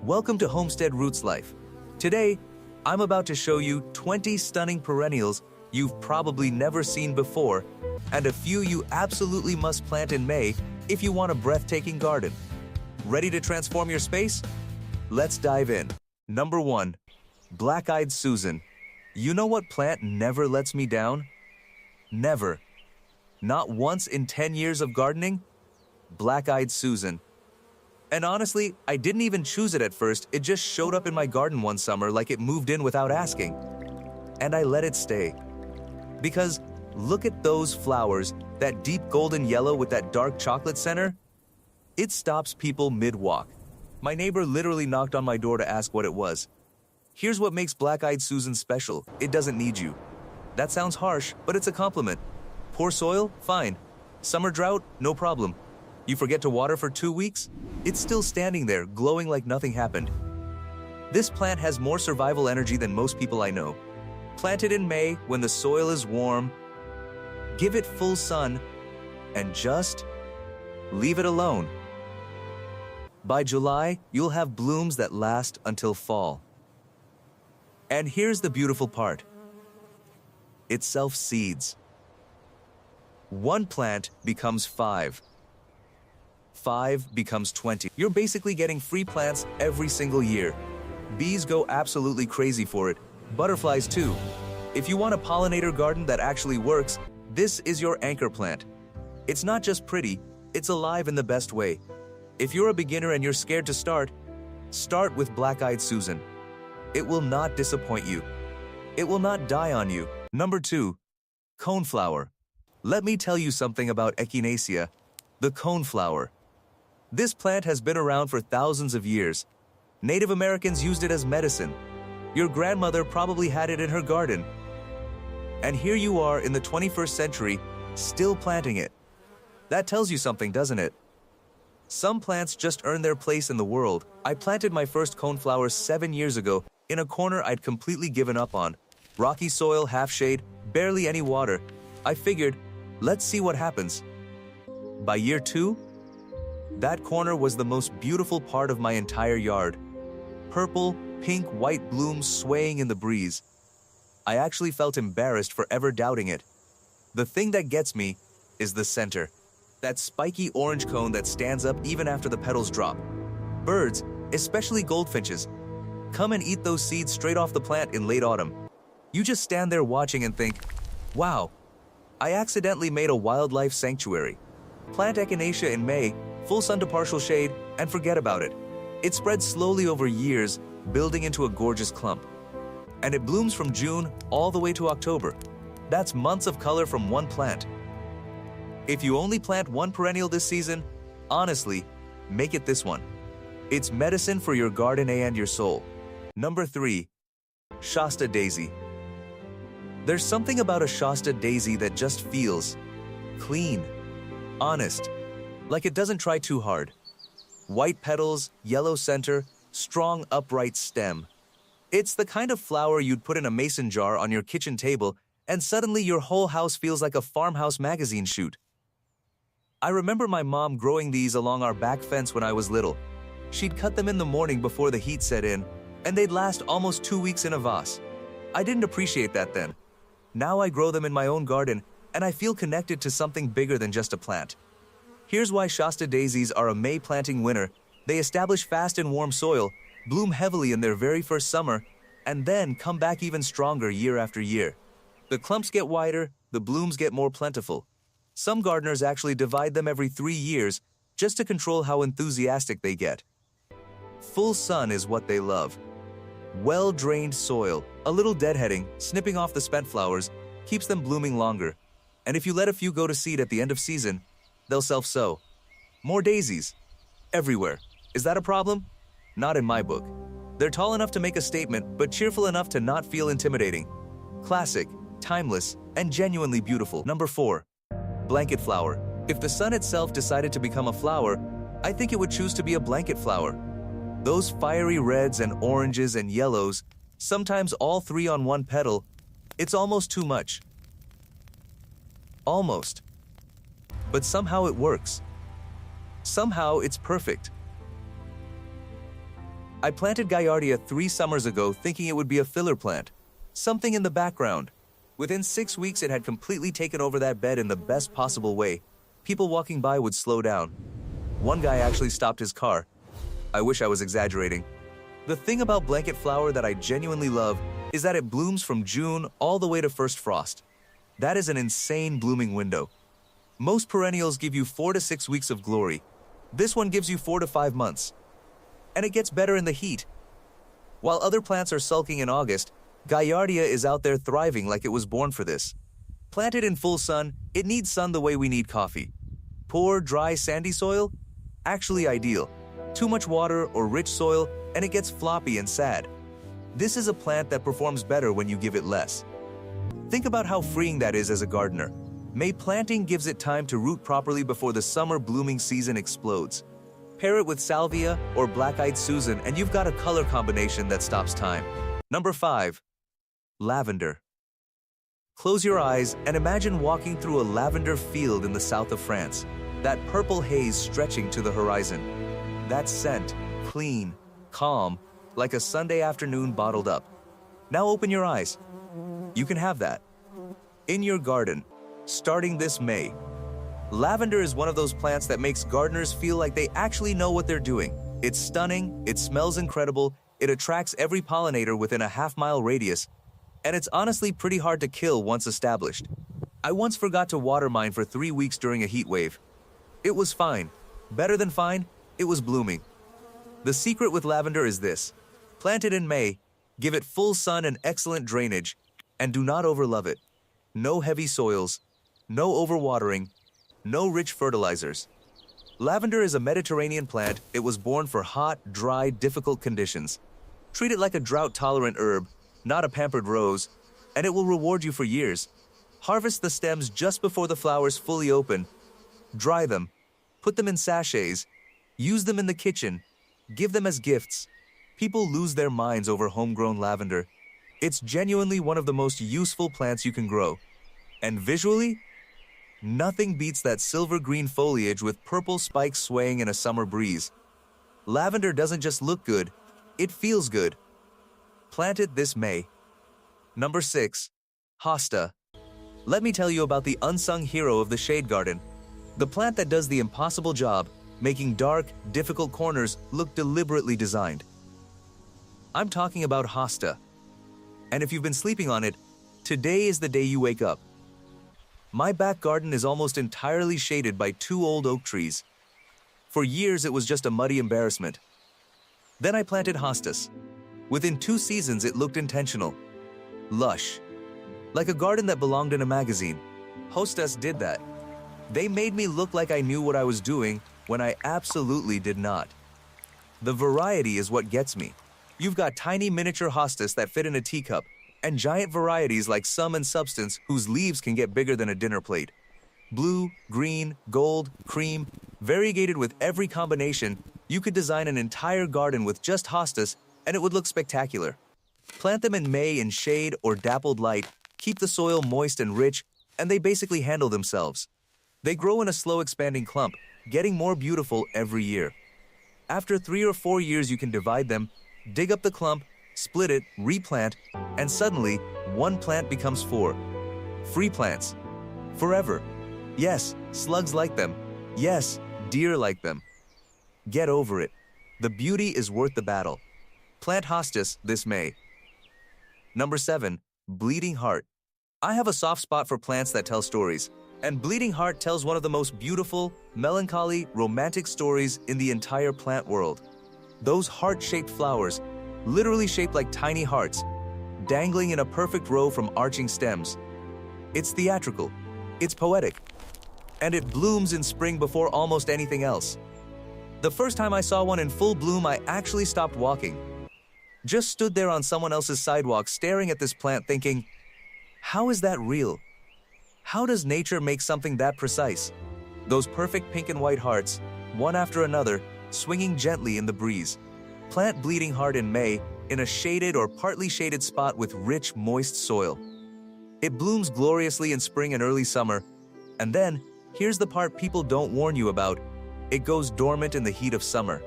Welcome to Homestead Roots Life. Today, I'm about to show you 20 stunning perennials you've probably never seen before, and a few you absolutely must plant in May if you want a breathtaking garden. Ready to transform your space? Let's dive in. Number 1. Black-Eyed Susan. You know what plant never lets me down? Never. Not once in 10 years of gardening? Black-Eyed Susan. And honestly, I didn't even choose it at first, it just showed up in my garden one summer like it moved in without asking. And I let it stay. Because look at those flowers, that deep golden yellow with that dark chocolate center. It stops people mid-walk. My neighbor literally knocked on my door to ask what it was. Here's what makes Black-Eyed Susan special: it doesn't need you. That sounds harsh, but it's a compliment. Poor soil? Fine. Summer drought? No problem. You forget to water for 2 weeks? It's still standing there, glowing like nothing happened. This plant has more survival energy than most people I know. Plant it in May when the soil is warm, give it full sun, and just leave it alone. By July, you'll have blooms that last until fall. And here's the beautiful part. It self-seeds. One plant becomes 5. 5 becomes 20. You're basically getting free plants every single year. Bees go absolutely crazy for it. Butterflies too. If you want a pollinator garden that actually works, this is your anchor plant. It's not just pretty, it's alive in the best way. If you're a beginner and you're scared to start with Black-Eyed Susan. It will not disappoint you. It will not die on you. Number 2. Coneflower. Let me tell you something about Echinacea, the coneflower. This plant has been around for thousands of years. Native Americans used it as medicine. Your grandmother probably had it in her garden. And here you are in the 21st century, still planting it. That tells you something, doesn't it? Some plants just earn their place in the world. I planted my first coneflower 7 years ago in a corner I'd completely given up on. Rocky soil, half shade, barely any water. I figured, let's see what happens. By year 2, that corner was the most beautiful part of my entire yard. Purple, pink, white blooms swaying in the breeze. I actually felt embarrassed for ever doubting it. The thing that gets me is the center. That spiky orange cone that stands up even after the petals drop. Birds, especially goldfinches, come and eat those seeds straight off the plant in late autumn. You just stand there watching and think, wow, I accidentally made a wildlife sanctuary. Plant Echinacea in May, full sun to partial shade, and forget about it. It spreads slowly over years, building into a gorgeous clump. And it blooms from June all the way to October. That's months of color from one plant. If you only plant one perennial this season, honestly, make it this one. It's medicine for your garden and your soul. Number 3. Shasta Daisy. There's something about a Shasta Daisy that just feels clean, honest, like it doesn't try too hard. White petals, yellow center, strong upright stem. It's the kind of flower you'd put in a mason jar on your kitchen table and suddenly your whole house feels like a farmhouse magazine shoot. I remember my mom growing these along our back fence when I was little. She'd cut them in the morning before the heat set in, and they'd last almost 2 weeks in a vase. I didn't appreciate that then. Now I grow them in my own garden, and I feel connected to something bigger than just a plant. Here's why Shasta daisies are a May planting winner. They establish fast in warm soil, bloom heavily in their very first summer, and then come back even stronger year after year. The clumps get wider, the blooms get more plentiful. Some gardeners actually divide them every 3 years just to control how enthusiastic they get. Full sun is what they love. Well-drained soil, a little deadheading, snipping off the spent flowers, keeps them blooming longer. And if you let a few go to seed at the end of season, they'll self-sow. More daisies. Everywhere. Is that a problem? Not in my book. They're tall enough to make a statement, but cheerful enough to not feel intimidating. Classic, timeless, and genuinely beautiful. Number 4. Blanket flower. If the sun itself decided to become a flower, I think it would choose to be a blanket flower. Those fiery reds and oranges and yellows, sometimes all 3 on one petal, it's almost too much. Almost. But somehow it works. Somehow it's perfect. I planted Gaillardia 3 summers ago thinking it would be a filler plant, something in the background. Within 6 weeks it had completely taken over that bed in the best possible way. People walking by would slow down. One guy actually stopped his car. I wish I was exaggerating. The thing about blanket flower that I genuinely love is that it blooms from June all the way to first frost. That is an insane blooming window. Most perennials give you 4 to 6 weeks of glory. This one gives you 4 to 5 months. And it gets better in the heat. While other plants are sulking in August, Gaillardia is out there thriving like it was born for this. Planted in full sun, it needs sun the way we need coffee. Poor, dry, sandy soil? Actually ideal. Too much water or rich soil, and it gets floppy and sad. This is a plant that performs better when you give it less. Think about how freeing that is as a gardener. May planting gives it time to root properly before the summer blooming season explodes. Pair it with Salvia or Black-Eyed Susan and you've got a color combination that stops time. Number 5. Lavender. Close your eyes and imagine walking through a lavender field in the south of France. That purple haze stretching to the horizon. That scent, clean, calm, like a Sunday afternoon bottled up. Now open your eyes. You can have that. In your garden, starting this May. Lavender is one of those plants that makes gardeners feel like they actually know what they're doing. It's stunning, it smells incredible, it attracts every pollinator within a half-mile radius, and it's honestly pretty hard to kill once established. I once forgot to water mine for 3 weeks during a heat wave. It was fine. Better than fine, it was blooming. The secret with lavender is this. Plant it in May, give it full sun and excellent drainage, and do not overlove it. No heavy soils, no overwatering, no rich fertilizers. Lavender is a Mediterranean plant. It was born for hot, dry, difficult conditions. Treat it like a drought-tolerant herb, not a pampered rose, and it will reward you for years. Harvest the stems just before the flowers fully open. Dry them, put them in sachets, use them in the kitchen, give them as gifts. People lose their minds over homegrown lavender. It's genuinely one of the most useful plants you can grow. And visually, nothing beats that silver-green foliage with purple spikes swaying in a summer breeze. Lavender doesn't just look good, it feels good. Plant it this May. Number 6. Hosta. Let me tell you about the unsung hero of the shade garden. The plant that does the impossible job, making dark, difficult corners look deliberately designed. I'm talking about Hosta. And if you've been sleeping on it, today is the day you wake up. My back garden is almost entirely shaded by 2 old oak trees. For years, it was just a muddy embarrassment. Then I planted hostas. Within 2 seasons, it looked intentional. Lush. Like a garden that belonged in a magazine. Hostas did that. They made me look like I knew what I was doing when I absolutely did not. The variety is what gets me. You've got tiny miniature hostas that fit in a teacup, and giant varieties like Sum and Substance whose leaves can get bigger than a dinner plate. Blue, green, gold, cream, variegated with every combination, you could design an entire garden with just hostas and it would look spectacular. Plant them in May in shade or dappled light, keep the soil moist and rich, and they basically handle themselves. They grow in a slow expanding clump, getting more beautiful every year. After 3 or 4 years you can divide them, dig up the clump, split it, replant, and suddenly, 1 plant becomes 4. Free plants. Forever. Yes, slugs like them. Yes, deer like them. Get over it. The beauty is worth the battle. Plant hostas this May. Number 7. Bleeding Heart. I have a soft spot for plants that tell stories, and Bleeding Heart tells one of the most beautiful, melancholy, romantic stories in the entire plant world. Those heart-shaped flowers, literally shaped like tiny hearts, dangling in a perfect row from arching stems. It's theatrical, it's poetic, and it blooms in spring before almost anything else. The first time I saw one in full bloom, I actually stopped walking. Just stood there on someone else's sidewalk staring at this plant thinking, how is that real? How does nature make something that precise? Those perfect pink and white hearts, one after another, swinging gently in the breeze. Plant Bleeding Heart in May in a shaded or partly shaded spot with rich, moist soil. It blooms gloriously in spring and early summer, and then, here's the part people don't warn you about, it goes dormant in the heat of summer.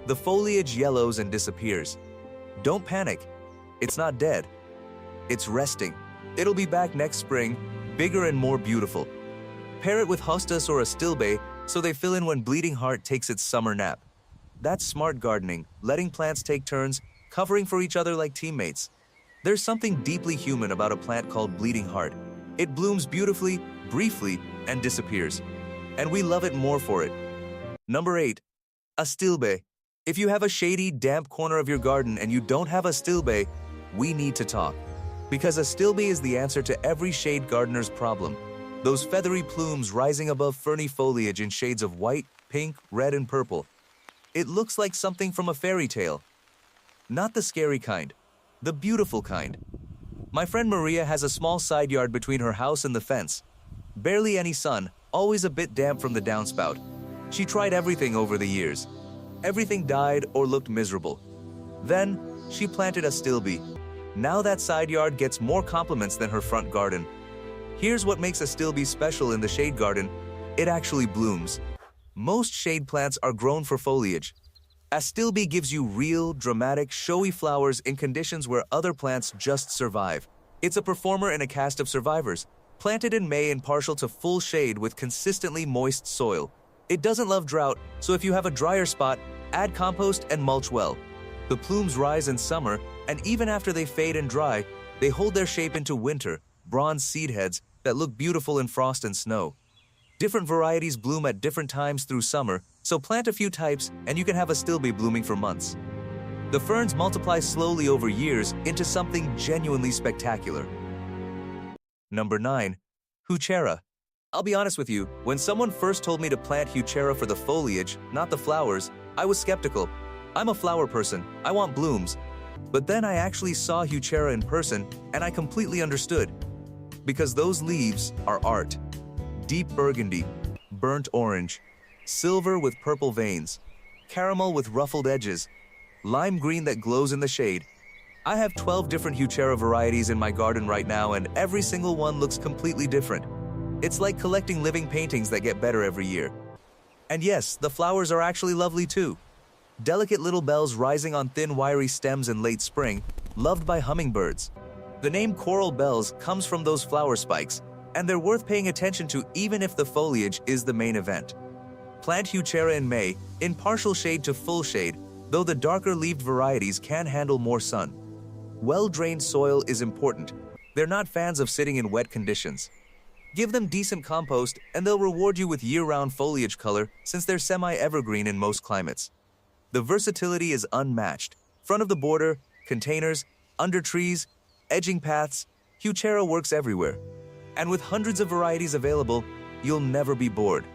The foliage yellows and disappears. Don't panic. It's not dead. It's resting. It'll be back next spring, bigger and more beautiful. Pair it with Hosta or Astilbe so they fill in when Bleeding Heart takes its summer nap. That's smart gardening, letting plants take turns, covering for each other like teammates. There's something deeply human about a plant called Bleeding Heart. It blooms beautifully, briefly, and disappears. And we love it more for it. Number 8. Astilbe. If you have a shady, damp corner of your garden and you don't have Astilbe, we need to talk. Because Astilbe is the answer to every shade gardener's problem. Those feathery plumes rising above ferny foliage in shades of white, pink, red, and purple. It looks like something from a fairy tale. Not the scary kind, the beautiful kind. My friend Maria has a small side yard between her house and the fence. Barely any sun, always a bit damp from the downspout. She tried everything over the years. Everything died or looked miserable. Then, she planted Astilbe. Now that side yard gets more compliments than her front garden. Here's what makes Astilbe special in the shade garden. It actually blooms. Most shade plants are grown for foliage. Astilbe gives you real, dramatic, showy flowers in conditions where other plants just survive. It's a performer in a cast of survivors, planted in May and partial to full shade with consistently moist soil. It doesn't love drought, so if you have a drier spot, add compost and mulch well. The plumes rise in summer, and even after they fade and dry, they hold their shape into winter, bronze seed heads that look beautiful in frost and snow. Different varieties bloom at different times through summer, so plant a few types and you can have Astilbe blooming for months. The ferns multiply slowly over years into something genuinely spectacular. Number 9. Heuchera. I'll be honest with you, when someone first told me to plant Heuchera for the foliage, not the flowers, I was skeptical. I'm a flower person, I want blooms. But then I actually saw Heuchera in person and I completely understood. Because those leaves are art. Deep burgundy, burnt orange, silver with purple veins, caramel with ruffled edges, lime green that glows in the shade. I have 12 different Heuchera varieties in my garden right now and every single one looks completely different. It's like collecting living paintings that get better every year. And yes, the flowers are actually lovely too. Delicate little bells rising on thin wiry stems in late spring, loved by hummingbirds. The name coral bells comes from those flower spikes, and they're worth paying attention to even if the foliage is the main event. Plant Heuchera in May, in partial shade to full shade, though the darker-leaved varieties can handle more sun. Well-drained soil is important. They're not fans of sitting in wet conditions. Give them decent compost and they'll reward you with year-round foliage color since they're semi-evergreen in most climates. The versatility is unmatched. Front of the border, containers, under trees, edging paths, Heuchera works everywhere. And with hundreds of varieties available, you'll never be bored.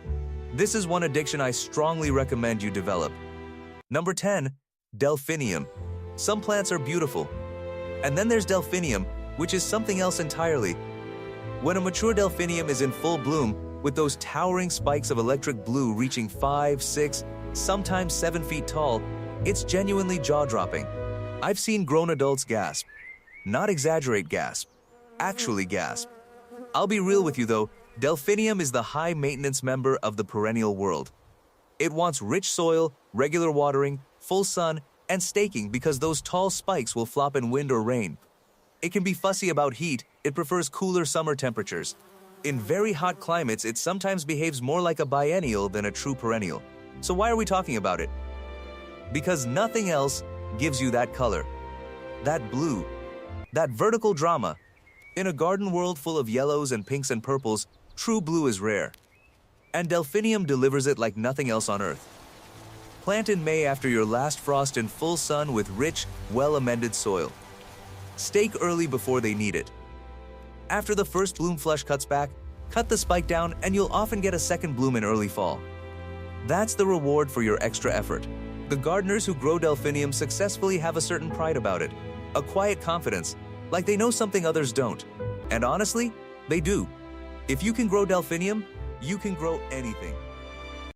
This is one addiction I strongly recommend you develop. Number 10. Delphinium. Some plants are beautiful. And then there's Delphinium, which is something else entirely. When a mature Delphinium is in full bloom, with those towering spikes of electric blue reaching 5, 6, sometimes 7 feet tall, it's genuinely jaw-dropping. I've seen grown adults gasp. Not exaggerate gasp. Actually gasp. I'll be real with you though, Delphinium is the high-maintenance member of the perennial world. It wants rich soil, regular watering, full sun, and staking because those tall spikes will flop in wind or rain. It can be fussy about heat, it prefers cooler summer temperatures. In very hot climates, it sometimes behaves more like a biennial than a true perennial. So why are we talking about it? Because nothing else gives you that color, that blue, that vertical drama. In a garden world full of yellows and pinks and purples, true blue is rare. And Delphinium delivers it like nothing else on earth. Plant in May after your last frost in full sun with rich, well-amended soil. Stake early before they need it. After the first bloom flush cuts back, cut the spike down and you'll often get a second bloom in early fall. That's the reward for your extra effort. The gardeners who grow Delphinium successfully have a certain pride about it, a quiet confidence, like they know something others don't. And honestly, they do. If you can grow Delphinium, you can grow anything.